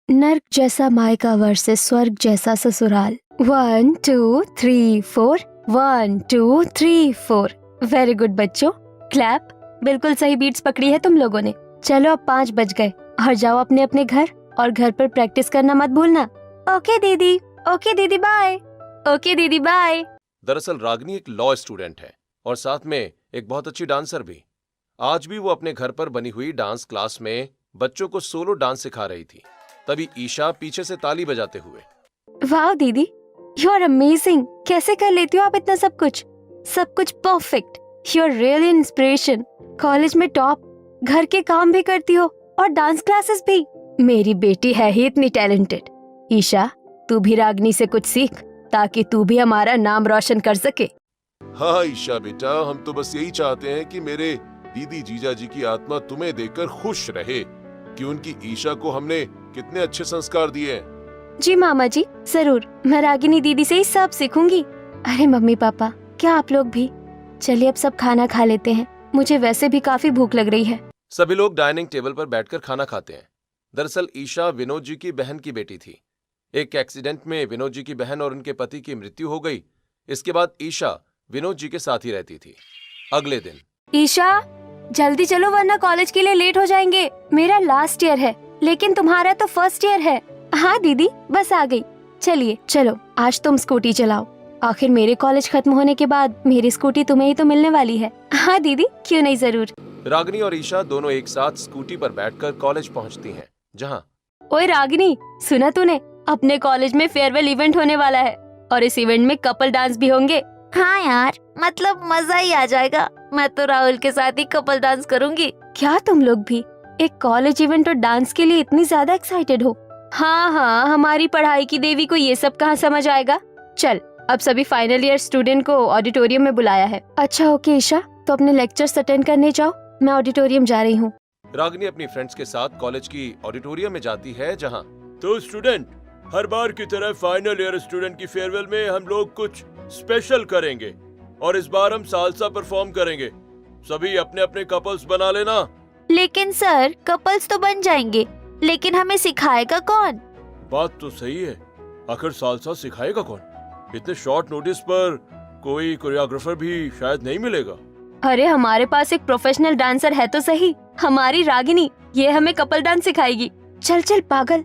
नर्क जैसा मायका वर्सेस स्वर्ग जैसा ससुराल। 1 2 3 4 1 2 3 4। वेरी गुड बच्चों, क्लैप। बिल्कुल सही बीट्स पकड़ी है तुम लोगों ने। चलो अब 5 बज गए और जाओ अपने अपने घर, और घर पर प्रैक्टिस करना मत भूलना। ओके दीदी। ओके दीदी बाय। ओके दीदी बाय। दरअसल रागिनी एक लॉ स्टूडेंट है और साथ में एक बहुत अच्छी डांसर भी। आज भी वो अपने घर पर बनी हुई डांस क्लास में बच्चों को सोलो डांस सिखा रही थी। तभी ईशा पीछे से ताली बजाते हुए, वाह दीदी, यू आर अमेजिंग। कैसे कर लेती हो आप इतना सब कुछ perfect. You are really inspiration. College में टॉप, घर के काम भी करती हो और डांस क्लासेस भी। मेरी बेटी है ही इतनी टैलेंटेड। ईशा, तू भी रागिनी से कुछ सीख ताकि तू भी हमारा नाम रोशन कर सके। हाँ ईशा बेटा, हम तो बस यही चाहते हैं कि मेरे दीदी जीजा जी की आत्मा तुम्हें देखकर खुश रहे कि उनकी ईशा को हमने कितने अच्छे संस्कार दिए हैं। जी मामा जी, जरूर। मैं रागिनी दीदी से ही सब सीखूंगी। अरे मम्मी पापा, क्या आप लोग भी? चलिए अब सब खाना खा लेते हैं, मुझे वैसे भी काफी भूख लग रही है। सभी लोग डाइनिंग टेबल पर बैठकर खाना खाते हैं। दरअसल ईशा विनोद जी की बहन की बेटी थी। एक एक्सीडेंट में विनोद जी की बहन और उनके पति की मृत्यु हो गई। इसके बाद ईशा विनोद जी के साथ ही रहती थी। अगले दिन, ईशा जल्दी चलो वरना कॉलेज के लिए लेट हो जाएंगे। मेरा लास्ट ईयर है, लेकिन तुम्हारा तो फर्स्ट ईयर है। हाँ दीदी, बस आ गई। चलिए चलो, आज तुम स्कूटी चलाओ। आखिर मेरे कॉलेज खत्म होने के बाद मेरी स्कूटी तुम्हें ही तो मिलने वाली है। हाँ दीदी, क्यों नहीं, जरूर। रागिनी और ईशा दोनों एक साथ स्कूटी पर बैठकर कॉलेज पहुंचती हैं, जहां ओए रागिनी, सुना तूने? अपने कॉलेज में फेयरवेल इवेंट होने वाला है और इस इवेंट में कपल डांस भी होंगे। हाँ यार, मतलब मजा ही आ जाएगा। मैं तो राहुल के साथ ही कपल डांस करूंगी। क्या तुम लोग भी एक कॉलेज इवेंट और डांस के लिए इतनी ज्यादा एक्साइटेड हो? हाँ हाँ, हमारी पढ़ाई की देवी को ये सब कहाँ समझ आएगा। चल, अब सभी फाइनल ईयर स्टूडेंट को ऑडिटोरियम में बुलाया है। अच्छा ओके ईशा, तो अपने लेक्चर्स अटेंड करने जाओ, मैं ऑडिटोरियम जा रही हूँ। रागिनी अपनी फ्रेंड्स के साथ कॉलेज की ऑडिटोरियम में जाती है, जहां तो स्टूडेंट, हर बार की तरह फाइनल ईयर स्टूडेंट की फेयरवेल में हम लोग कुछ स्पेशल करेंगे और इस बार हम सालसा परफॉर्म करेंगे। सभी अपने अपने कपल्स बना लेना। लेकिन सर, कपल्स तो बन जाएंगे, लेकिन हमें सिखाएगा कौन? बात तो सही है, आखिर सालसा सिखाएगा कौन? इतने शॉर्ट नोटिस पर कोई कोरियोग्राफर भी शायद नहीं मिलेगा। अरे हमारे पास एक प्रोफेशनल डांसर है तो सही, हमारी रागिनी। ये हमें कपल डांस सिखाएगी। चल चल पागल,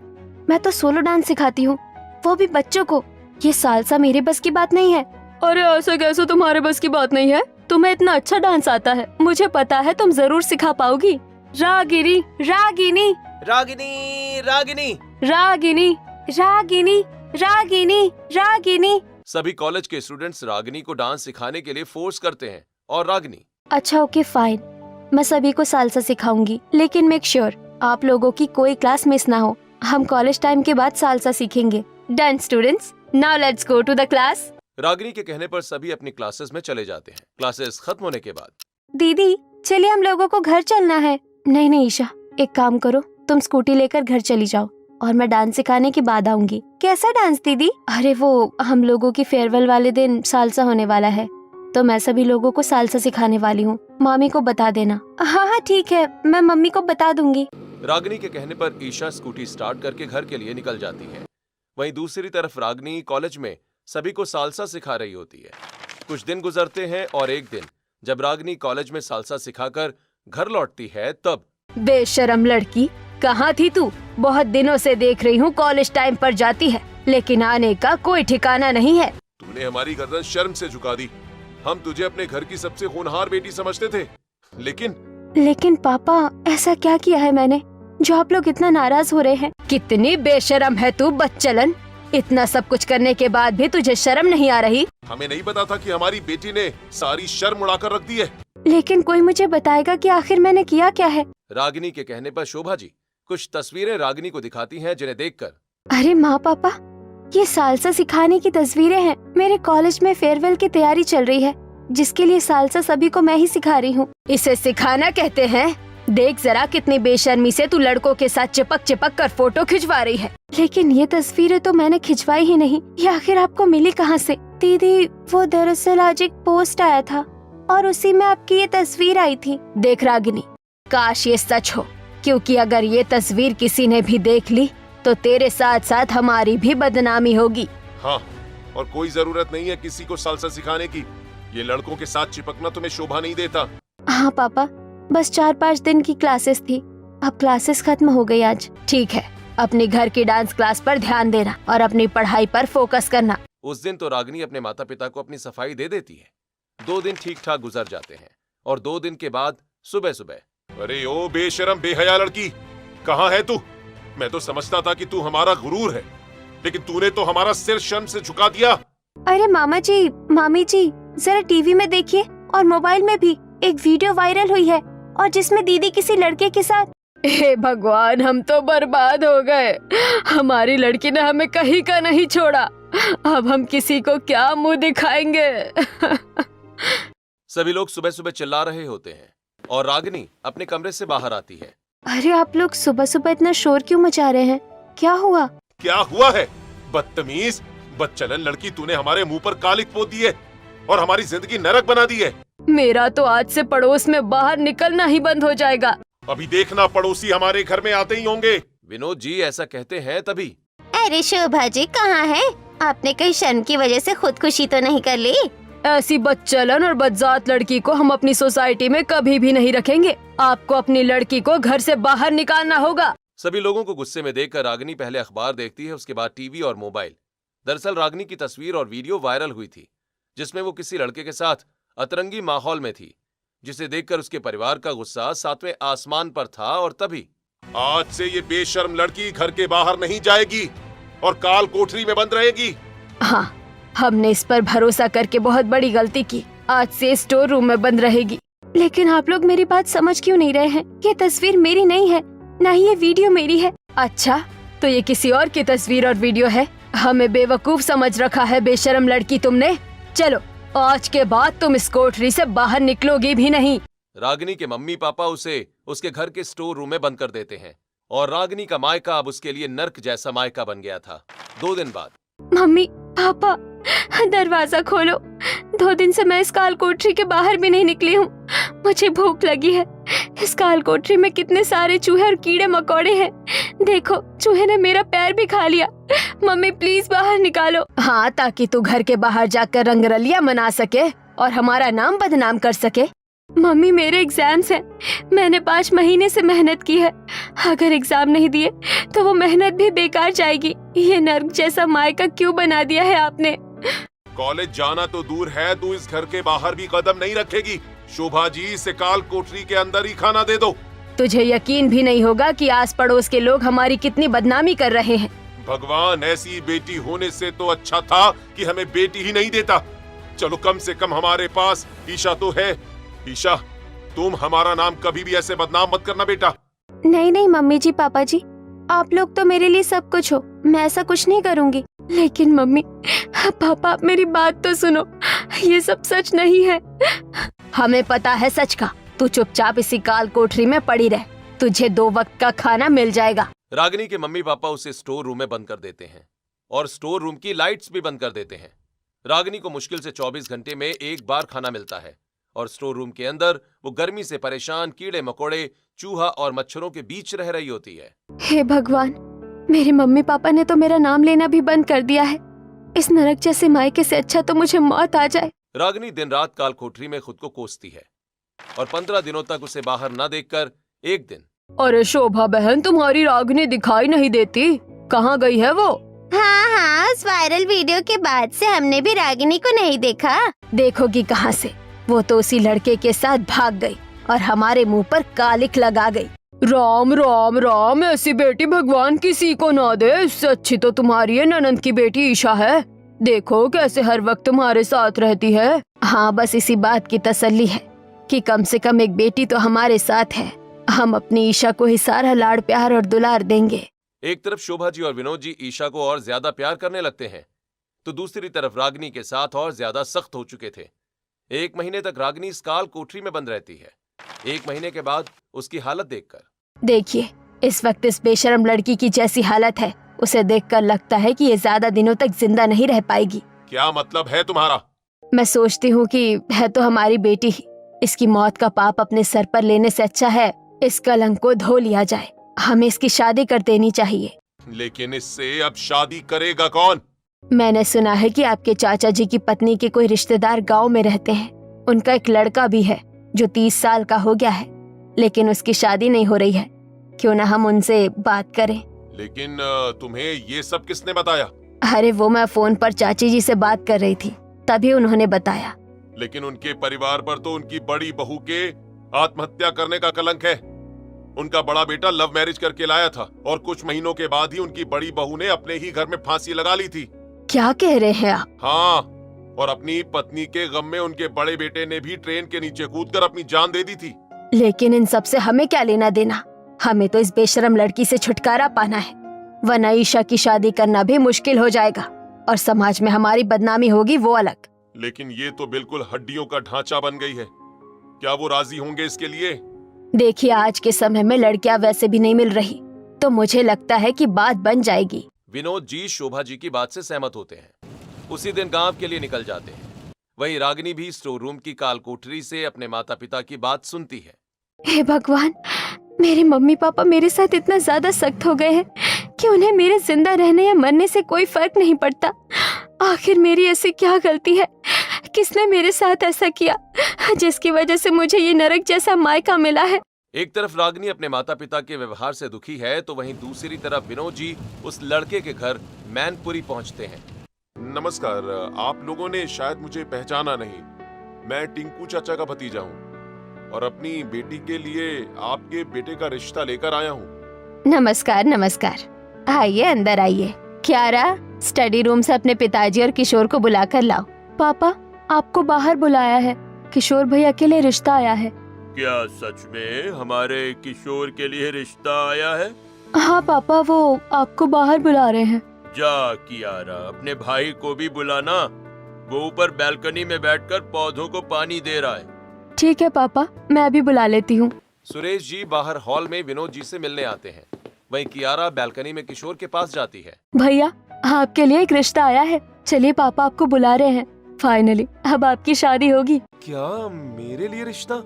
मैं तो सोलो डांस सिखाती हूँ, वो भी बच्चों को। ये सालसा मेरे बस की बात नहीं है। अरे ऐसे कैसे तुम्हारे बस की बात नहीं है? तुम्हें इतना अच्छा डांस आता है, मुझे पता है तुम जरूर सिखा पाओगी। रागिनी रागिनी रागिनी रागिनी रागिनी रागिनी रागिनी रागिनी। सभी कॉलेज के स्टूडेंट्स रागिनी को डांस सिखाने के लिए फोर्स करते हैं और रागिनी, अच्छा ओके फाइन, मैं सभी को सालसा सिखाऊंगी, लेकिन मेक श्योर आप लोगों की कोई क्लास मिस ना हो। हम कॉलेज टाइम के बाद सालसा सीखेंगे। Done students, now let's go to the class. Ragini के कहने पर सभी अपनी क्लासेस में चले जाते हैं। क्लासेस खत्म होने के बाद, दीदी चलिए हम लोगों को घर चलना है। नहीं नहीं ईशा, एक काम करो, तुम स्कूटी लेकर घर चली जाओ और मैं डांस सिखाने के बाद आऊंगी। कैसा डांस दीदी? अरे वो हम लोगों की फेयरवेल वाले दिन सालसा होने वाला है, तो मैं सभी लोगों को सालसा सिखाने वाली हूँ। मामी को बता देना। हाँ हाँ ठीक है, मैं मम्मी को बता दूंगी। रागिनी के कहने पर ईशा स्कूटी स्टार्ट करके घर के लिए निकल जाती है। वहीं दूसरी तरफ रागिनी कॉलेज में सभी को सालसा सिखा रही होती है। कुछ दिन गुजरते हैं और एक दिन जब रागिनी कॉलेज में सालसा सिखाकर घर लौटती है, तब बेशरम लड़की, कहाँ थी तू? बहुत दिनों से देख रही हूँ कॉलेज टाइम पर जाती है, लेकिन आने का कोई ठिकाना नहीं है। तूने हमारी गर्दन शर्म से झुका दी। हम तुझे अपने घर की सबसे होनहार बेटी समझते थे, लेकिन पापा, ऐसा क्या किया है मैंने जो आप लोग इतना नाराज हो रहे हैं? कितनी बेशरम है तू बच्चलन, इतना सब कुछ करने के बाद भी तुझे शर्म नहीं आ रही? हमें नहीं पता था कि हमारी बेटी ने सारी शर्म उड़ाकर रख दी है। लेकिन कोई मुझे बताएगा कि आखिर मैंने किया क्या है? रागिनी के कहने पर शोभा जी कुछ तस्वीरें रागिनी को दिखाती हैं, जिन्हें देखकर, अरे माँ पापा, ये सालसा सिखाने की तस्वीरें हैं। मेरे कॉलेज में फेयरवेल की तैयारी चल रही है, जिसके लिए सालसा सभी को मैं ही सिखा रही हूँ। इसे सिखाना कहते हैं? देख जरा कितनी बेशर्मी से तू लड़कों के साथ चिपक चिपक कर फोटो खिंचवा रही है। लेकिन ये तस्वीरें तो मैंने खिंचवाई ही नहीं, ये आखिर आपको मिली कहाँ से? दीदी, वो दरअसल आज एक पोस्ट आया था और उसी में आपकी ये तस्वीर आई थी। देख रागिनी, काश ये सच हो, क्योंकि अगर ये तस्वीर किसी ने भी देख ली तो तेरे साथ साथ हमारी भी बदनामी होगी। हाँ, और कोई जरूरत नहीं है किसी को सालसा सिखाने की। ये लड़कों के साथ चिपकना तुम्हें शोभा नहीं देता। हाँ पापा, बस 4-5 दिन की क्लासेस थी, अब क्लासेस खत्म हो गई आज। ठीक है, अपने घर की डांस क्लास पर ध्यान देना और अपनी पढ़ाई पर फोकस करना। उस दिन तो रागिनी अपने माता पिता को अपनी सफाई दे देती है। 2 दिन ठीक ठाक गुजर जाते हैं और 2 दिन के बाद सुबह सुबह। अरे ओ बेशरम बेहया लड़की, कहाँ है तू? मैं तो समझता था कि तू हमारा गुरूर है, लेकिन तूने तो हमारा सिर शर्म से झुका दिया। अरे मामा जी, मामी जी, जरा टीवी में देखिए और मोबाइल में भी एक वीडियो वायरल हुई है और जिसमें दीदी किसी लड़के के साथ। हे भगवान, हम तो बर्बाद हो गए। हमारी लड़की ने हमें कहीं का नहीं छोड़ा। अब हम किसी को क्या मुंह दिखाएंगे? सभी लोग सुबह सुबह चिल्ला रहे होते हैं और रागिनी अपने कमरे से बाहर आती है। अरे आप लोग सुबह सुबह इतना शोर क्यों मचा रहे हैं? क्या हुआ? क्या हुआ है? बदतमीज, बदचलन लड़की, तूने हमारे मुंह पर कालिक पोत दी है और हमारी जिंदगी नरक बना दी है। मेरा तो आज से पड़ोस में बाहर निकलना ही बंद हो जाएगा। अभी देखना, पड़ोसी हमारे घर में आते ही होंगे। विनोद जी ऐसा कहते हैं तभी। अरे शोभा जी कहाँ है? आपने कहीं शर्म की वजह से खुदकुशी तो नहीं कर ली? ऐसी बदचलन और बदजात लड़की को हम अपनी सोसाइटी में कभी भी नहीं रखेंगे। आपको अपनी लड़की को घर से बाहर निकालना होगा। सभी लोगों को गुस्से में देखकर रागिनी पहले अखबार देखती है, उसके बाद टीवी और मोबाइल। दरअसल रागिनी की तस्वीर और वीडियो वायरल हुई थी जिसमें वो किसी लड़के के साथ अतरंगी माहौल में थी, जिसे देखकर उसके परिवार का गुस्सा 7वें आसमान पर था। और तभी आज से ये बेशर्म लड़की घर के बाहर नहीं जाएगी और काल कोठरी में बंद रहेगी। हाँ, हमने इस पर भरोसा करके बहुत बड़ी गलती की। आज से स्टोर रूम में बंद रहेगी। लेकिन आप लोग मेरी बात समझ क्यों नहीं रहे हैं? ये तस्वीर मेरी नहीं है, ना ही ये वीडियो मेरी है। अच्छा, तो ये किसी और की तस्वीर और वीडियो है। हमें बेवकूफ समझ रखा है बेशर्म लड़की तुमने। चलो, आज के बाद तुम इस कोठरी से बाहर निकलोगी भी नहीं। रागिनी के मम्मी पापा उसे उसके घर के स्टोर रूम में बंद कर देते हैं और रागिनी का मायका अब उसके लिए नर्क जैसा मायका बन गया था। 2 दिन बाद मम्मी पापा, दरवाजा खोलो। 2 दिन से मैं इस काल कोठरी के बाहर भी नहीं निकली हूँ। मुझे भूख लगी है। इस काल कोठरी में कितने सारे चूहे और कीड़े मकोड़े हैं। देखो, चूहे ने मेरा पैर भी खा लिया। मम्मी प्लीज बाहर निकालो। हाँ, ताकि तू घर के बाहर जाकर रंगरलिया मना सके और हमारा नाम बदनाम कर सके। मम्मी, मेरे एग्जाम्स हैं। मैंने 5 महीने से मेहनत की है। अगर एग्जाम नहीं दिए तो वो मेहनत भी बेकार जाएगी। ये नर्क जैसा मायका क्यों बना दिया है आपने? कॉलेज जाना तो दूर है, तू इस घर के बाहर भी कदम नहीं रखेगी। शोभा जी, इसे काल कोठरी के अंदर ही खाना दे दो। तुझे यकीन भी नहीं होगा कि आस पड़ोस के लोग हमारी कितनी बदनामी कर रहे हैं। भगवान, ऐसी बेटी होने से तो अच्छा था कि हमें बेटी ही नहीं देता। चलो, कम से कम हमारे पास ईशा तो है। ईशा, तुम हमारा नाम कभी भी ऐसे बदनाम मत करना बेटा। नहीं नहीं मम्मी जी, पापा जी, आप लोग तो मेरे लिए सब कुछ हो। मैं ऐसा कुछ नहीं करूँगी। लेकिन मम्मी पापा, आप मेरी बात तो सुनो। ये सब सच नहीं है। हमें पता है सच का। तू चुपचाप इसी काल कोठरी में पड़ी रह। तुझे 2 वक्त का खाना मिल जाएगा। रागिनी के मम्मी पापा उसे स्टोर रूम में बंद कर देते हैं और स्टोर रूम की लाइट्स भी बंद कर देते हैं। रागिनी को मुश्किल से 24 घंटे में 1 बार खाना मिलता है और स्टोर रूम के अंदर वो गर्मी से परेशान कीड़े मकोड़े, चूहा और मच्छरों के बीच रह रही होती है। हे भगवान, मेरे मम्मी पापा ने तो मेरा नाम लेना भी बंद कर दिया है। इस नरक जैसे मायके से अच्छा तो मुझे मौत आ जाए। रागिनी दिन रात काल कोठरी में खुद को कोसती है और 15 दिनों तक उसे बाहर न देखकर एक दिन, अरे शोभा बहन, तुम्हारी रागिनी दिखाई नहीं देती। कहाँ गई है वो? हाँ, उस वायरल वीडियो के बाद से हमने भी रागिनी को नहीं देखा। देखोगी कहाँ से? वो तो उसी लड़के के साथ भाग गई और हमारे मुंह पर कालिक लगा गई। राम राम राम, ऐसी बेटी भगवान किसी को ना दे। इससे अच्छी तो तुम्हारी है ननंद की बेटी ईशा है। देखो कैसे हर वक्त तुम्हारे साथ रहती है। हाँ, बस इसी बात की तसल्ली है कि कम से कम एक बेटी तो हमारे साथ है। हम अपनी ईशा को ही सारा लाड़ प्यार और दुलार देंगे। एक तरफ शोभा जी और विनोद जी ईशा को और ज्यादा प्यार करने लगते हैं, तो दूसरी तरफ रागिनी के साथ और ज्यादा सख्त हो चुके थे। 1 महीने तक रागिनी इस काल कोठरी में बंद रहती है। 1 महीने के बाद उसकी हालत देखकर, देखिए, इस वक्त इस बेशरम लड़की की जैसी हालत है, उसे देखकर लगता है कि ये ज्यादा दिनों तक जिंदा नहीं रह पाएगी। क्या मतलब है तुम्हारा? मैं सोचती हूँ कि है तो हमारी बेटी ही। इसकी मौत का पाप अपने सर पर लेने से अच्छा है इस कलंक को धो लिया जाए। हमें इसकी शादी कर देनी चाहिए। लेकिन इससे अब शादी करेगा कौन? मैंने सुना है कि आपके चाचा जी की पत्नी के कोई रिश्तेदार गांव में रहते हैं। उनका एक लड़का भी है जो 30 साल का हो गया है, लेकिन उसकी शादी नहीं हो रही है। क्यों ना हम उनसे बात करें? लेकिन तुम्हें ये सब किसने बताया? अरे वो मैं फोन पर चाची जी से बात कर रही थी, तभी उन्होंने बताया। लेकिन उनके परिवार पर तो उनकी बड़ी बहू के आत्महत्या करने का कलंक है। उनका बड़ा बेटा लव मैरिज करके लाया था और कुछ महीनों के बाद ही उनकी बड़ी बहू ने अपने ही घर में फांसी लगा ली थी। क्या कह रहे हैं आप? हाँ, और अपनी पत्नी के गम में उनके बड़े बेटे ने भी ट्रेन के नीचे कूदकर अपनी जान दे दी थी। लेकिन इन सब से हमें क्या लेना देना? हमें तो इस बेशरम लड़की से छुटकारा पाना है, वरना ईशा की शादी करना भी मुश्किल हो जाएगा और समाज में हमारी बदनामी होगी, वो अलग। लेकिन ये तो बिल्कुल हड्डियों का ढांचा बन गई है। क्या वो राजी होंगे इसके लिए? देखिए, आज के समय में लड़कियां वैसे भी नहीं मिल रही, तो मुझे लगता है कि बात बन जाएगी। विनोद जी शोभा जी की बात से सहमत होते हैं। उसी दिन गांव के लिए निकल जाते हैं। वहीं रागिनी भी स्टोर रूम की काल कोठरी से अपने माता पिता की बात सुनती है। हे भगवान, मेरे मम्मी पापा मेरे साथ इतना ज्यादा सख्त हो गए हैं कि उन्हें मेरे जिंदा रहने या मरने से कोई फर्क नहीं पड़ता। आखिर मेरी ऐसी क्या गलती है? किसने मेरे साथ ऐसा किया जिसकी वजह से मुझे ये नरक जैसा मायका मिला है? एक तरफ रागिनी अपने माता पिता के व्यवहार से दुखी है, तो वहीं दूसरी तरफ विनोद जी उस लड़के के घर मैनपुरी पहुंचते हैं। नमस्कार, आप लोगों ने शायद मुझे पहचाना नहीं। मैं टिंकू चाचा का भतीजा हूँ और अपनी बेटी के लिए आपके बेटे का रिश्ता लेकर आया हूँ। नमस्कार नमस्कार, आइए अंदर आइए। क्यारा, स्टडी रूम से अपने पिताजी और किशोर को बुलाकर लाओ। पापा, आपको बाहर बुलाया है, किशोर भैया के लिए रिश्ता आया है। क्या सच में हमारे किशोर के लिए रिश्ता आया है? हाँ पापा, वो आपको बाहर बुला रहे हैं। जा कियारा, अपने भाई को भी बुलाना। वो ऊपर बैल्कनी में बैठकर पौधों को पानी दे रहा है। ठीक है पापा, मैं अभी बुला लेती हूँ। सुरेश जी बाहर हॉल में विनोद जी से मिलने आते हैं। वहीं कियारा बैल्कनी में किशोर के पास जाती है। भैया, आपके लिए एक रिश्ता आया है। चलिए, पापा आपको बुला रहे हैं। फाइनली अब आपकी शादी होगी। क्या मेरे लिए रिश्ता?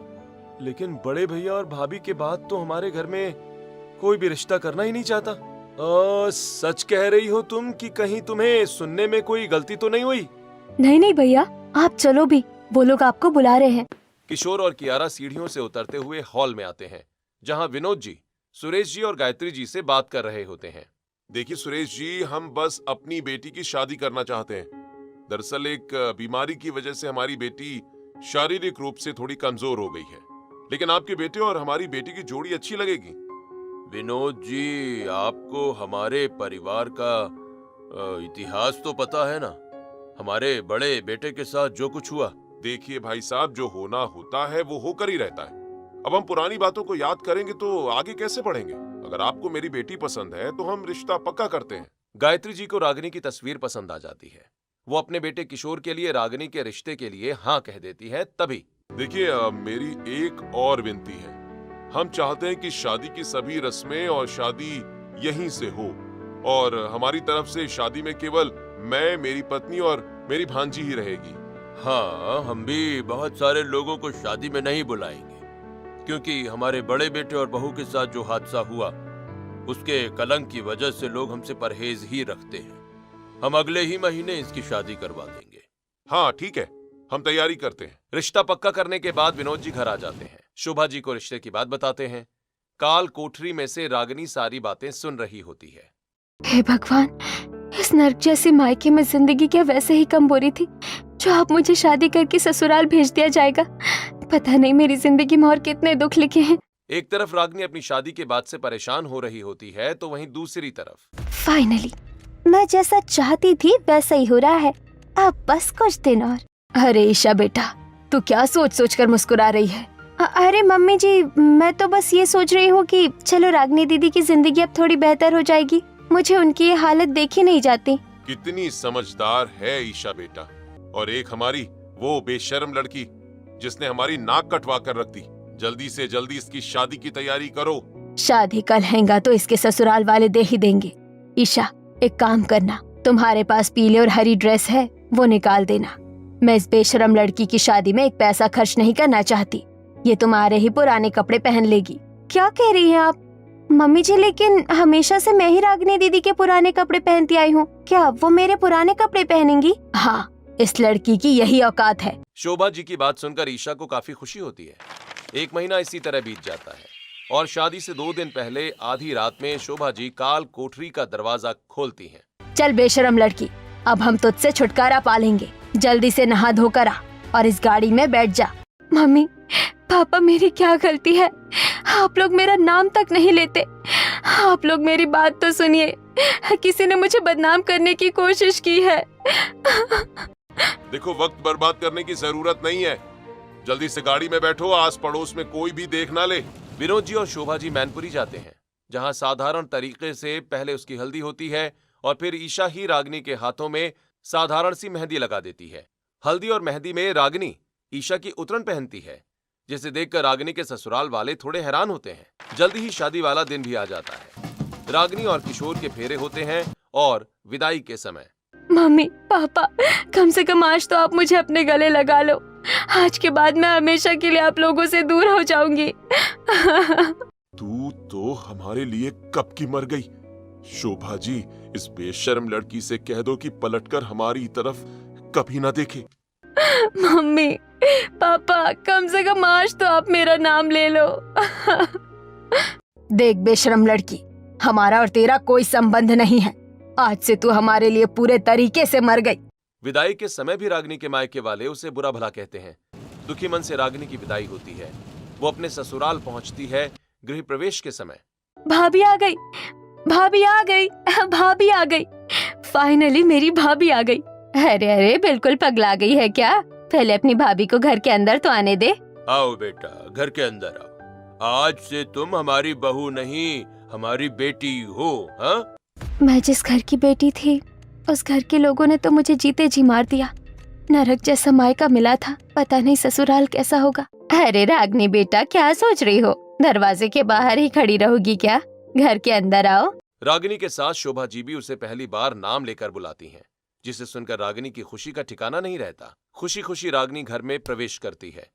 लेकिन बड़े भैया और भाभी के बाद तो हमारे घर में कोई भी रिश्ता करना ही नहीं चाहता। सच कह रही हो तुम कि कहीं तुम्हें सुनने में कोई गलती तो नहीं हुई? नहीं नहीं भैया, आप चलो भी, वो लोग आपको बुला रहे हैं। किशोर और कियारा सीढ़ियों से उतरते हुए हॉल में आते हैं, जहां विनोद जी सुरेश जी और गायत्री जी से बात कर रहे होते हैं। देखिए सुरेश जी, हम बस अपनी बेटी की शादी करना चाहते हैं। दरअसल एक बीमारी की वजह से हमारी बेटी शारीरिक रूप से थोड़ी कमजोर हो गई है, लेकिन आपके बेटे और हमारी बेटी की जोड़ी अच्छी लगेगी। विनोद जी, आपको हमारे परिवार का इतिहास तो पता है ना? हमारे बड़े बेटे के साथ जो कुछ हुआ। देखिए भाई साहब, जो होना होता है वो होकर ही रहता है। अब हम पुरानी बातों को याद करेंगे तो आगे कैसे बढ़ेंगे? अगर आपको मेरी बेटी पसंद है तो हम रिश्ता पक्का करते हैं। गायत्री जी को रागिनी की तस्वीर पसंद आ जाती है। वो अपने बेटे किशोर के लिए रागिनी के रिश्ते के लिए हाँ कह देती है। तभी देखिए, मेरी एक और विनती है। हम चाहते हैं कि शादी की सभी रस्में और शादी यहीं से हो, और हमारी तरफ से शादी में केवल मैं, मेरी पत्नी और मेरी भांजी ही रहेगी। हाँ, हम भी बहुत सारे लोगों को शादी में नहीं बुलाएंगे, क्योंकि हमारे बड़े बेटे और बहू के साथ जो हादसा हुआ उसके कलंक की वजह से लोग हमसे परहेज ही रखते हैं। हम अगले ही महीने इसकी शादी करवा देंगे। हाँ ठीक है, हम तैयारी करते हैं। रिश्ता पक्का करने के बाद विनोद जी घर आ जाते हैं। शोभा जी को रिश्ते की बात बताते हैं। काल कोठरी में से रागिनी सारी बातें सुन रही होती है। हे भगवान, इस नर्क जैसी मायके में जिंदगी क्या वैसे ही कम बोरी थी जो आप मुझे शादी करके ससुराल भेज दिया जाएगा। पता नहीं मेरी जिंदगी में और कितने दुख लिखे हैं। एक तरफ रागिनी अपनी शादी के बाद से परेशान हो रही होती है, तो वहीं दूसरी तरफ फाइनली मैं जैसा चाहती थी वैसा ही हो रहा है। अब बस कुछ दिन और। अरे ईशा बेटा, तू क्या सोच सोच कर मुस्कुरा रही है? अरे मम्मी जी, मैं तो बस ये सोच रही हूँ कि चलो रागिनी दीदी की जिंदगी अब थोड़ी बेहतर हो जाएगी। मुझे उनकी ये हालत देखी नहीं जाती। कितनी समझदार है ईशा बेटा। और एक हमारी वो बेशर्म लड़की जिसने हमारी नाक कटवा कर रख दी। जल्दी से जल्दी इसकी शादी की तैयारी करो। शादी का लहंगा तो इसके ससुराल वाले दे ही देंगे। ईशा, एक काम करना, तुम्हारे पास पीले और हरी ड्रेस है, वो निकाल देना। मैं इस बेशरम लड़की की शादी में एक पैसा खर्च नहीं करना चाहती। ये तुम्हारे ही पुराने कपड़े पहन लेगी। क्या कह रही हैं आप? मम्मी जी, लेकिन हमेशा से मैं ही रागिनी दीदी के पुराने कपड़े पहनती आई हूँ, क्या वो मेरे पुराने कपड़े पहनेंगी? हाँ, इस लड़की की यही औकात है। शोभा जी की बात सुनकर ईशा को काफी खुशी होती है। 1 महीना इसी तरह बीत जाता है और शादी से 2 दिन पहले आधी रात में शोभा जी काल कोठरी का दरवाजा खोलती हैं। चल बेशरम लड़की, अब हम तुझसे छुटकारा पा लेंगे। जल्दी से नहा धोकर आ और इस गाड़ी में बैठ जा। मम्मी पापा, मेरी क्या गलती है? आप लोग मेरा नाम तक नहीं लेते। आप लोग मेरी बात तो सुनिए, किसी ने मुझे बदनाम करने की कोशिश की है। देखो, वक्त बर्बाद करने की जरूरत नहीं है। जल्दी से गाड़ी में बैठो, आस पड़ोस में कोई भी देख ना ले। विनोद जी और शोभा जी मैनपुरी जाते हैं, जहां साधारण तरीके से पहले उसकी हल्दी होती है और फिर ईशा ही रागिनी के हाथों में साधारण सी मेहंदी लगा देती है। हल्दी और मेहंदी में रागिनी ईशा की उतरन पहनती है, जिसे देखकर रागिनी के ससुराल वाले थोड़े हैरान होते हैं। जल्दी ही शादी वाला दिन भी आ जाता है। रागिनी और किशोर के फेरे होते हैं और विदाई के समय मम्मी पापा, कम से कम आज तो आप मुझे अपने गले लगा लो। आज के बाद मैं हमेशा के लिए आप लोगों से दूर हो जाऊंगी। तू तो हमारे लिए कब की मर गई। शोभा जी, इस बेशर्म लड़की से कह दो कि पलटकर हमारी तरफ कभी ना देखे। मम्मी पापा, कम से कम आज तो आप मेरा नाम ले लो। देख बेशरम लड़की, हमारा और तेरा कोई संबंध नहीं है। आज से तू हमारे लिए पूरे तरीके से मर गई। विदाई के समय भी रागिनी के मायके वाले उसे बुरा भला कहते हैं। दुखी मन से रागिनी की विदाई होती है। वो अपने ससुराल पहुंचती है गृह प्रवेश के समय। भाभी आ गई, भाभी आ गई, भाभी आ गई। फाइनली मेरी भाभी आ गई। अरे अरे, बिल्कुल पगला गई है क्या? पहले अपनी भाभी को घर के अंदर तो आने दे। आओ बेटा, घर के अंदर आओ। आज से तुम हमारी बहू नहीं, हमारी बेटी हो। हाँ, मैं जिस घर की बेटी थी, उस घर के लोगों ने तो मुझे जीते जी मार दिया। नरक जैसा मायका मिला था, पता नहीं ससुराल कैसा होगा। अरे रागिनी बेटा, क्या सोच रही हो? दरवाजे के बाहर ही खड़ी रहोगी क्या? घर के अंदर आओ। रागिनी के साथ शोभा जी भी उसे पहली बार नाम लेकर बुलाती हैं, जिसे सुनकर रागिनी की खुशी का ठिकाना नहीं रहता। खुशी खुशी रागिनी घर में प्रवेश करती है।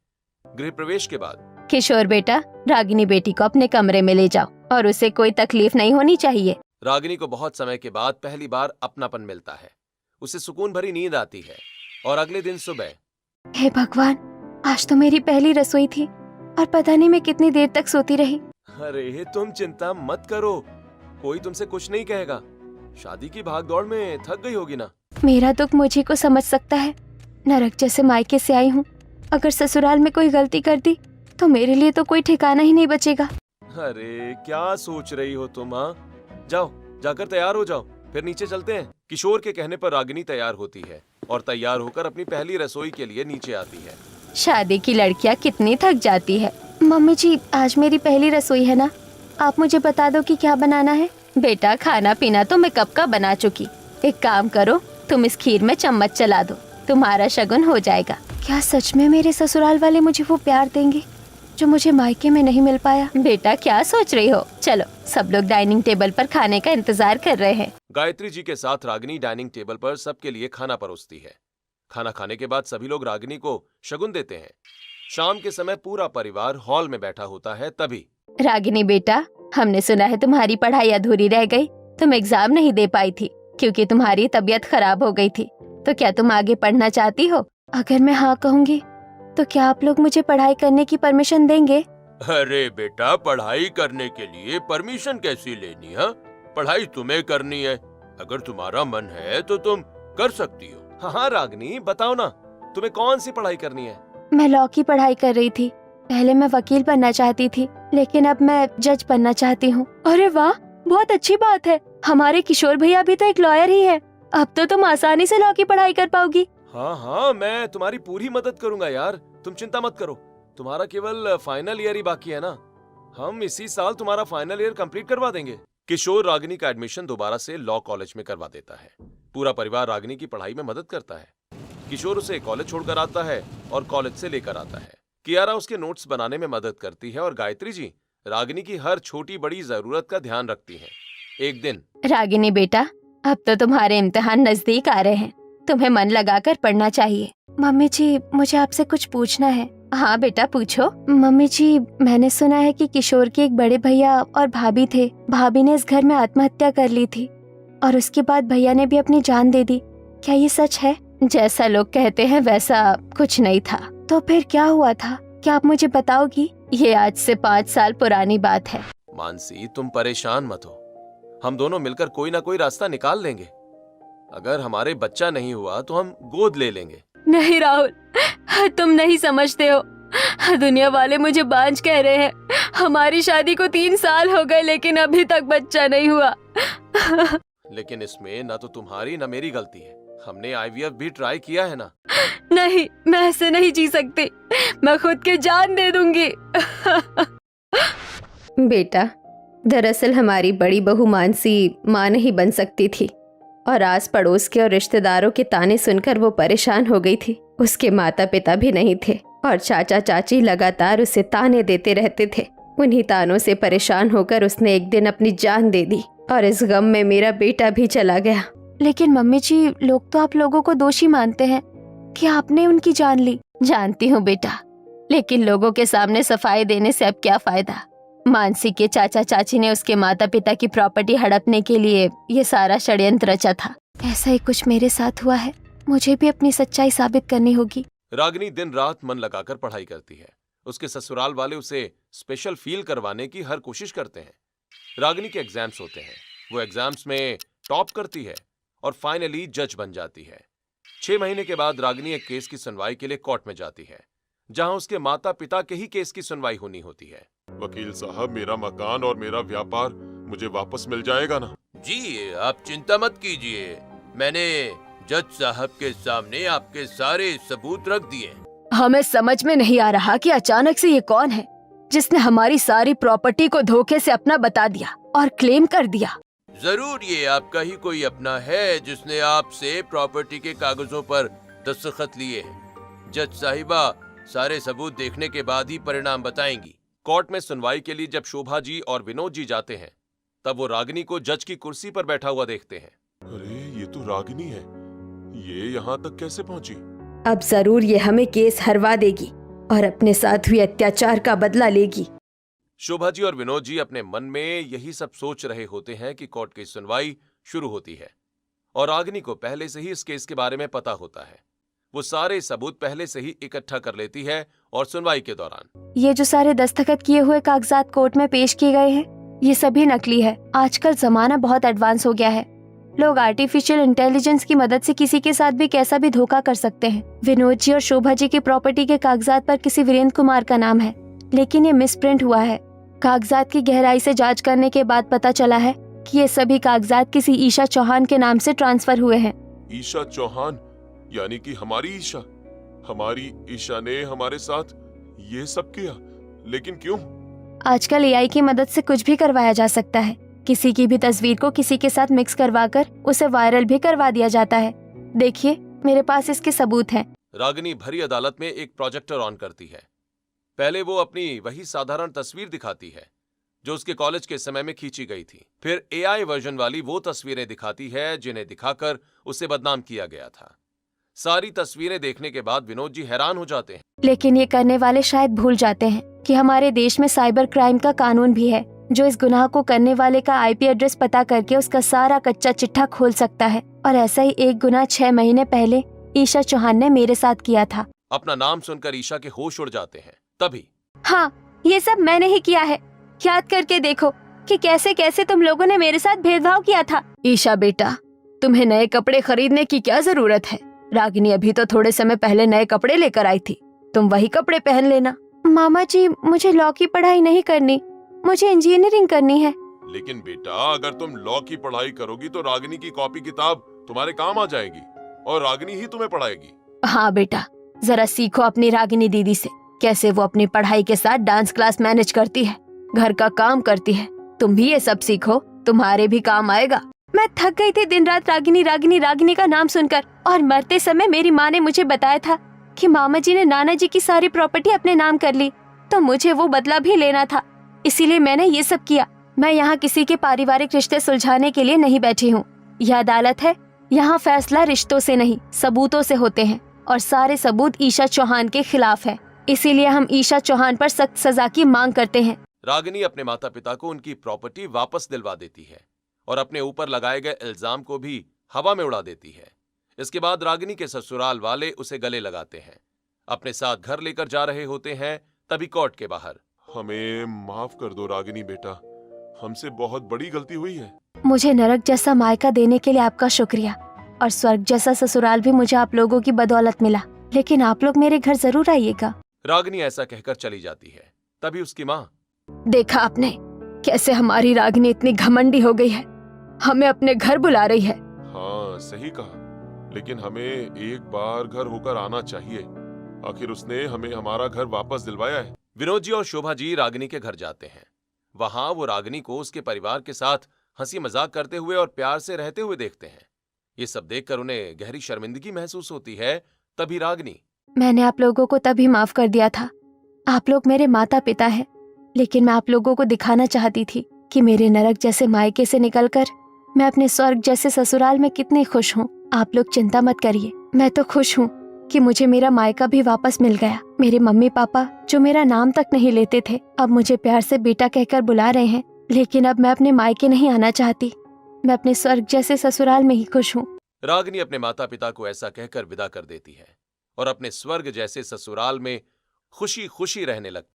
गृह प्रवेश के बाद किशोर बेटा, रागिनी बेटी को अपने कमरे में ले जाओ और उसे कोई तकलीफ नहीं होनी चाहिए। रागिनी को बहुत समय के बाद पहली बार अपनापन मिलता है। उसे सुकून भरी नींद आती है और अगले दिन सुबह, हे भगवान, आज तो मेरी पहली रसोई थी और पता नहीं मैं कितनी देर तक सोती रही। अरे तुम चिंता मत करो, कोई तुमसे कुछ नहीं कहेगा। शादी की भागदौड़ में थक गई होगी ना। मेरा दुख मुझे को समझ सकता है। नरक जैसे मायके से आई हूँ, अगर ससुराल में कोई गलती कर दी तो मेरे लिए तो कोई ठिकाना ही नहीं बचेगा। अरे क्या सोच रही हो तुम? हाँ, जाओ, जाकर तैयार हो जाओ, फिर नीचे चलते हैं। किशोर के कहने पर रागिनी तैयार होती है और तैयार होकर अपनी पहली रसोई के लिए नीचे आती है। शादी की लड़कियाँ कितनी थक जाती है। मम्मी जी, आज मेरी पहली रसोई है ना, आप मुझे बता दो कि क्या बनाना है। बेटा, खाना पीना तो मैं कब का बना चुकी। एक काम करो, तुम इस खीर में चम्मच चला दो, तुम्हारा शगुन हो जाएगा। क्या सच में मेरे ससुराल वाले मुझे वो प्यार देंगे जो मुझे मायके में नहीं मिल पाया? बेटा, क्या सोच रही हो? चलो, सब लोग डाइनिंग टेबल पर खाने का इंतजार कर रहे हैं। गायत्री जी के साथ रागिनी डाइनिंग टेबल पर सबके लिए खाना परोसती है। खाना खाने के बाद सभी लोग रागिनी को शगुन देते हैं। शाम के समय पूरा परिवार हॉल में बैठा होता है। तभी, रागिनी बेटा, हमने सुना है तुम्हारी पढ़ाई अधूरी रह गई। तुम एग्जाम नहीं दे पाई थी क्योंकि तुम्हारी तबीयत खराब हो गई थी। तो क्या तुम आगे पढ़ना चाहती हो? अगर मैं हाँ कहूँगी तो क्या आप लोग मुझे पढ़ाई करने की परमिशन देंगे? अरे बेटा, पढ़ाई करने के लिए परमिशन कैसी लेनी है? पढ़ाई तुम्हें करनी है। अगर तुम्हारा मन है तो तुम कर सकती हो। हाँ रागिनी, बताओ ना, तुम्हें कौन सी पढ़ाई करनी है? मैं लॉ की पढ़ाई कर रही थी। पहले मैं वकील बनना चाहती थी, लेकिन अब मैं जज बनना चाहती हूँ। अरे वाह, बहुत अच्छी बात है। हमारे किशोर भैया भी तो एक लॉयर ही है। अब तो तुम आसानी से लॉ की पढ़ाई कर पाओगी। हाँ हाँ, मैं तुम्हारी पूरी मदद करूंगा यार, तुम चिंता मत करो। तुम्हारा केवल फाइनल ईयर ही बाकी है ना, हम इसी साल तुम्हारा फाइनल ईयर कंप्लीट करवा देंगे। किशोर रागिनी का एडमिशन दोबारा से लॉ कॉलेज में करवा देता है। पूरा परिवार रागिनी की पढ़ाई में मदद करता है। किशोर उसे कॉलेज छोड़कर आता है और कॉलेज से लेकर आता है। कियारा उसके नोट्स बनाने में मदद करती है और गायत्री जी रागिनी की हर छोटी बड़ी जरूरत का ध्यान रखती हैं। एक दिन, रागिनी बेटा, अब तो तुम्हारे इम्तिहान नजदीक आ रहे हैं, तुम्हें मन लगाकर पढ़ना चाहिए। मम्मी जी, मुझे आपसे कुछ पूछना है। हाँ बेटा पूछो। मम्मी जी, मैंने सुना है कि किशोर के एक बड़े भैया और भाभी थे। भाभी ने इस घर में आत्महत्या कर ली थी और उसके बाद भैया ने भी अपनी जान दे दी। क्या ये सच है? जैसा लोग कहते हैं वैसा कुछ नहीं था। तो फिर क्या हुआ था? क्या आप मुझे बताओगी? ये आज से 5 साल पुरानी बात है। मानसी, तुम परेशान मत हो, हम दोनों मिलकर कोई ना कोई रास्ता निकाल लेंगे। अगर हमारे बच्चा नहीं हुआ तो हम गोद ले लेंगे। नहीं राहुल, तुम नहीं समझते हो। दुनिया वाले मुझे बांझ कह रहे हैं। हमारी शादी को 3 साल हो गए लेकिन अभी तक बच्चा नहीं हुआ। लेकिन इसमें ना तो तुम्हारी ना मेरी गलती है। हमने IVF भी ट्राई किया है ना। नहीं, मैं ऐसे नहीं जी सकती। मैं खुद की जान दे दूंगी। बेटा, दरअसल हमारी बड़ी बहू मानसी मां नहीं बन सकती थी और आस पड़ोस के और रिश्तेदारों के ताने सुनकर वो परेशान हो गई थी। उसके माता पिता भी नहीं थे और चाचा चाची लगातार उसे ताने देते रहते थे। उन्हीं तानों से परेशान होकर उसने एक दिन अपनी जान दे दी और इस गम में मेरा बेटा भी चला गया। लेकिन मम्मी जी, लोग तो आप लोगों को दोषी मानते हैं कि आपने उनकी जान ली। जानती हूँ बेटा, लेकिन लोगों के सामने सफाई देने से अब क्या फायदा। मानसी के चाचा चाची ने उसके माता पिता की प्रॉपर्टी हड़पने के लिए ये सारा षड्यंत्र रचा था। ऐसा ही कुछ मेरे साथ हुआ है। मुझे भी अपनी सच्चाई साबित करनी होगी। रागिनी दिन रात मन लगाकर पढ़ाई करती है। उसके ससुराल वाले उसे स्पेशल फील करवाने की हर कोशिश करते हैं। रागिनी के एग्जाम्स होते हैं, वो एग्जाम्स में टॉप करती है और फाइनली जज बन जाती है। 6 महीने के बाद रागिनी एक केस की सुनवाई के लिए कोर्ट में जाती है, जहां उसके माता पिता के ही केस की सुनवाई होनी होती है। वकील साहब, मेरा मकान और मेरा व्यापार मुझे वापस मिल जाएगा ना? जी, आप चिंता मत कीजिए। मैंने जज साहब के सामने आपके सारे सबूत रख दिए। हमें समझ में नहीं आ रहा कि अचानक से ये कौन है जिसने हमारी सारी प्रॉपर्टी को धोखे से अपना बता दिया और क्लेम कर दिया। जरूर ये आपका ही कोई अपना है जिसने आपसे प्रॉपर्टी के कागजों पर दस्तखत लिए हैं। जज साहिबा सारे सबूत देखने के बाद ही परिणाम बताएंगी। कोर्ट में सुनवाई के लिए जब शोभा जी और विनोद जी जाते हैं, तब वो रागिनी को जज की कुर्सी पर बैठा हुआ देखते हैं। अरे, ये तो रागिनी है। ये यहाँ तक कैसे पहुँची? अब जरूर ये हमें केस हरवा देगी और अपने साथ हुए अत्याचार का बदला लेगी। शोभा जी और विनोद जी अपने मन में यही सब सोच रहे होते हैं कि कोर्ट की सुनवाई शुरू होती है और रागिनी को पहले से ही इस केस के बारे में पता होता है। वो सारे सबूत पहले से ही इकट्ठा कर लेती है और सुनवाई के दौरान ये जो सारे दस्तखत किए हुए कागजात कोर्ट में पेश किए गए हैं, ये सभी नकली है। आजकल जमाना बहुत एडवांस हो गया है। लोग आर्टिफिशियल इंटेलिजेंस की मदद से किसी के साथ भी कैसा भी धोखा कर सकते हैं। विनोद जी और शोभा जी की प्रॉपर्टी के कागजात पर किसी वीरेंद्र कुमार का नाम है, लेकिन ये मिसप्रिंट हुआ है। कागजात की गहराई से जांच करने के बाद पता चला है कि ये सभी कागजात किसी ईशा चौहान के नाम से ट्रांसफर हुए हैं। ईशा चौहान, यानी कि हमारी ईशा। हमारी ईशा ने हमारे साथ ये सब किया, लेकिन क्यों? आजकल AI की मदद से कुछ भी करवाया जा सकता है। किसी की भी तस्वीर को किसी के साथ मिक्स करवाकर उसे वायरल भी करवा दिया जाता है। देखिए, मेरे पास इसके सबूत हैं। रागिनी भरी अदालत में एक प्रोजेक्टर ऑन करती है। पहले वो अपनी वही साधारण तस्वीर दिखाती है जो उसके कॉलेज के समय में खींची गई थी। फिर AI वर्जन वाली वो तस्वीरें दिखाती है जिन्हें दिखाकर उसे बदनाम किया गया था। सारी तस्वीरें देखने के बाद विनोद जी हैरान हो जाते हैं। लेकिन ये करने वाले शायद भूल जाते हैं कि हमारे देश में साइबर क्राइम का कानून भी है, जो इस गुनाह को करने वाले का IP एड्रेस पता करके उसका सारा कच्चा चिट्ठा खोल सकता है। और ऐसा ही एक गुनाह 6 महीने पहले ईशा चौहान ने मेरे साथ किया था। अपना नाम सुनकर ईशा के होश उड़ जाते हैं। तभी हाँ, ये सब मैंने ही किया है। याद करके देखो कि कैसे कैसे तुम लोगों ने मेरे साथ भेदभाव किया था। ईशा बेटा, तुम्हें नए कपड़े खरीदने की क्या जरूरत है? रागिनी अभी तो थोड़े समय पहले नए कपड़े लेकर आई थी, तुम वही कपड़े पहन लेना। मामा जी, मुझे लॉ की पढ़ाई नहीं करनी, मुझे इंजीनियरिंग करनी है। लेकिन बेटा, अगर तुम लॉ की पढ़ाई करोगी तो रागिनी की कॉपी किताब तुम्हारे काम आ जाएगी और रागिनी ही तुम्हें पढ़ाएगी। हाँ बेटा, जरा सीखो अपनी रागिनी दीदी से, कैसे वो अपनी पढ़ाई के साथ डांस क्लास मैनेज करती है, घर का काम करती है। तुम भी ये सब सीखो, तुम्हारे भी काम आएगा। मैं थक गई थी दिन रात रागिनी रागिनी रागिनी का नाम सुनकर, और मरते समय मेरी माँ ने मुझे बताया था कि मामा जी ने नाना जी की सारी प्रॉपर्टी अपने नाम कर ली, तो मुझे वो बदला भी लेना था, इसीलिए मैंने ये सब किया। मैं यहाँ किसी के पारिवारिक रिश्ते सुलझाने के लिए नहीं बैठी हूँ। यह अदालत है, यहाँ फैसला रिश्तों से नहीं सबूतों से होते हैं, और सारे सबूत ईशा चौहान के खिलाफ है। इसीलिए हम ईशा चौहान पर सख्त सजा की मांग करते हैं। रागिनी अपने माता पिता को उनकी प्रॉपर्टी वापस दिलवा देती है और अपने ऊपर लगाए गए इल्जाम को भी हवा में उड़ा देती है। इसके बाद रागिनी के ससुराल वाले उसे गले लगाते हैं, अपने साथ घर लेकर जा रहे होते हैं। तभी कोर्ट के बाहर, हमें माफ कर दो रागिनी बेटा, हमसे बहुत बड़ी गलती हुई है। मुझे नरक जैसा मायका देने के लिए आपका शुक्रिया, और स्वर्ग जैसा ससुराल भी मुझे आप लोगों की बदौलत मिला, लेकिन आप लोग मेरे घर जरूर आइएगा। रागिनी ऐसा कहकर चली जाती है। तभी उसकी माँ, देखा आपने कैसे हमारी रागिनी इतनी घमंडी हो गई है, हमें अपने घर बुला रही है। हाँ सही कहा, लेकिन हमें एक बार घर होकर आना चाहिए। आखिर उसने हमें हमारा घर वापस दिलवाया है। विनोद जी और शोभा जी रागिनी के घर जाते हैं। वहां वो रागिनी को उसके परिवार के साथ हंसी मजाक करते हुए और प्यार से रहते हुए देखते हैं। ये सब देखकर उन्हें गहरी शर्मिंदगी महसूस होती है। तभी रागिनी, मैंने आप लोगों को तभी माफ कर दिया था, आप लोग मेरे माता पिता हैं, लेकिन मैं आप लोगों को दिखाना चाहती थी कि मेरे नरक जैसे मायके से निकलकर मैं अपने स्वर्ग जैसे ससुराल में कितनी खुश हूँ। आप लोग चिंता मत करिए, मैं तो खुश हूँ कि मुझे मेरा मायका भी वापस मिल गया। मेरे मम्मी पापा जो मेरा नाम तक नहीं लेते थे, अब मुझे प्यार से बेटा कहकर बुला रहे हैं। लेकिन अब मैं अपने मायके नहीं आना चाहती, मैं अपने स्वर्ग जैसे ससुराल में ही खुश हूँ। रागिनी अपने माता पिता को ऐसा कहकर विदा कर देती है और अपने स्वर्ग जैसे ससुराल में खुशी खुशी रहने लगती है।